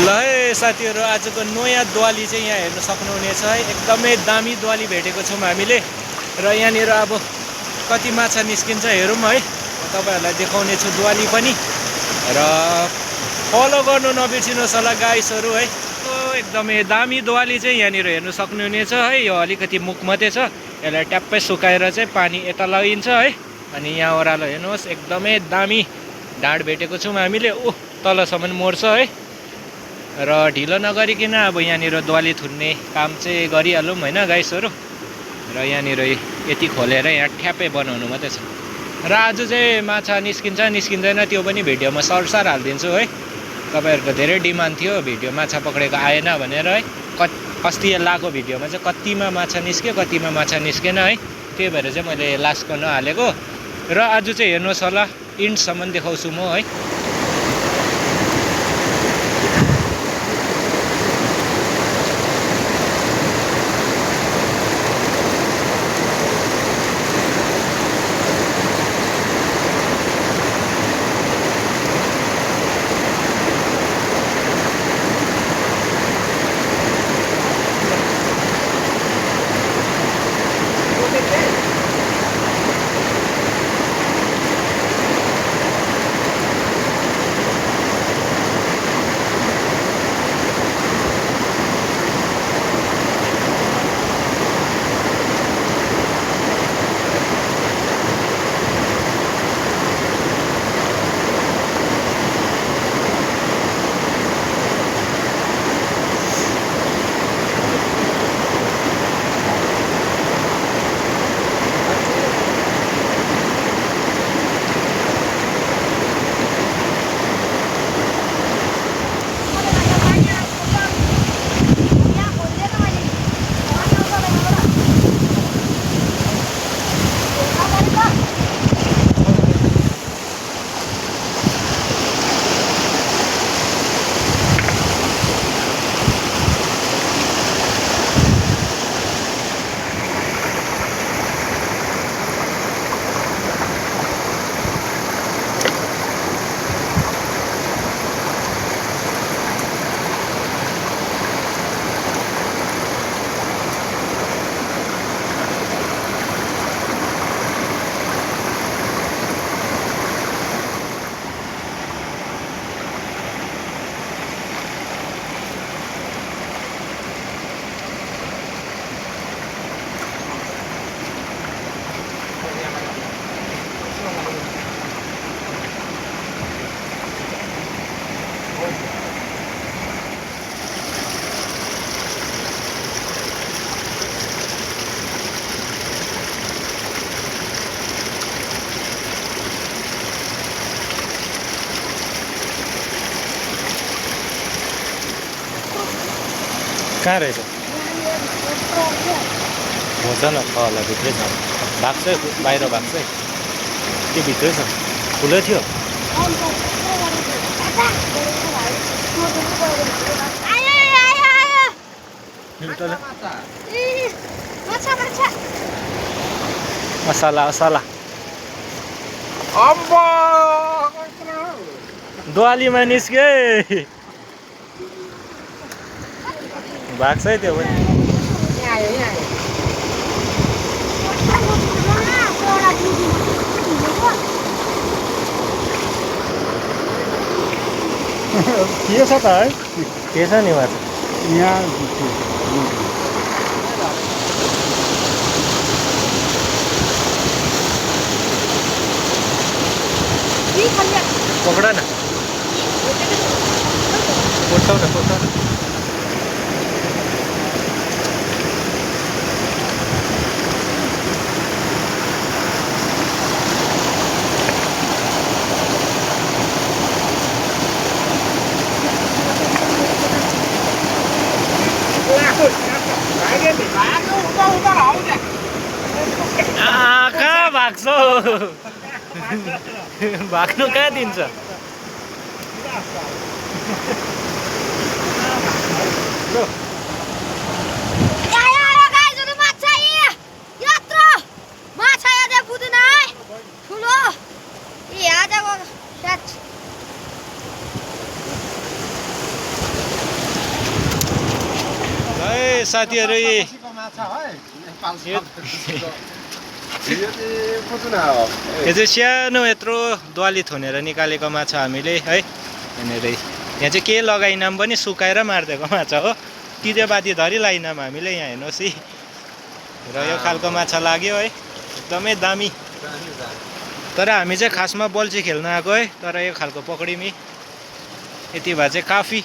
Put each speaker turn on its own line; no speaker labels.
ल है साथीहरु, आजको नयाँ द्वाली चाहिँ यहाँ हेर्न सक्नुहुनेछ है। एकदमै दामी द्वाली भेटेको छौँ हामीले र यहाँनिर अब कति माछा निस्किन्छ हेरौँ है। तपाईहरुलाई देखाउने छु द्वाली पनि र फलो गर्नु नबिर्सिनुहोस् होला गाइसहरु है। एकदमै दामी द्वाली चाहिँ यहाँनिर हेर्न सक्नुहुनेछ है। यो अलिकति मुख मात्रै छ, यसलाई ट्याप्पै सुकाएर चाहिँ पानी यता लगिन्छ है। अनि यहाँ ओह्रालो हेर्नुहोस्, एकदमै दामी ढाड भेटेको छौँ हामीले। तलसम्म मोर्छ है। र ढिलो नगरिकन अब यहाँनिर द्वाली थुन्ने काम चाहिँ गरिहालौँ हैन गाइसहरु। र यहाँनिर यति खोलेर यहाँ ठ्याप्पै बनाउनु मात्रै छ। र आज चाहिँ माछा निस्किन्छ निस्किँदैन त्यो पनि भिडियोमा सरसार हालिदिन्छु है। तपाईहरुको धेरै डिमान्ड थियो भिडियो माछा पक्रेको आएन भनेर है। अस्ति लाको भिडियोमा चाहिँ कतिमा माछा निस्क्यो कतिमा माछा निस्केन है। त्यही भएर चाहिँ मैले लास्टको नहालेको। र आज चाहिँ हेर्नुहोस् होला, इन्डसम्म देखाउँछु म है। कहाँ रहेछ? हुन्छ न, तल भित्रै छ। भाग छ बाहिर, भाग छ त्यो भित्रै छ। ठुलै थियो। असला असला द्वालीमा निस्के। भाग छ त्यो पनि।
के छ त है?
के छ नि माछा
यहाँ
पक्ड न, कोटाउ न, कोटाउ न। कहाँ भाग्छौ? भाग्नु कहाँ दिन्छ? साथीहरू यो चाहिँ सानो यत्रो द्वाली थुनेर निकालेको माछा हामीले है यहाँनिर यहाँ चाहिँ के लगाइनौँ पनि सुकाएर मारिदिएको माछा हो तितेपाती धरि लगाइनौँ हामीले यहाँ हेर्नुहोस् है र यो खालको माछा लाग्यो है एकदमै दामी तर हामी चाहिँ खासमा बल्छी खेल्न आएको है तर यो खालको पक्रिमी यति भए चाहिँ काफी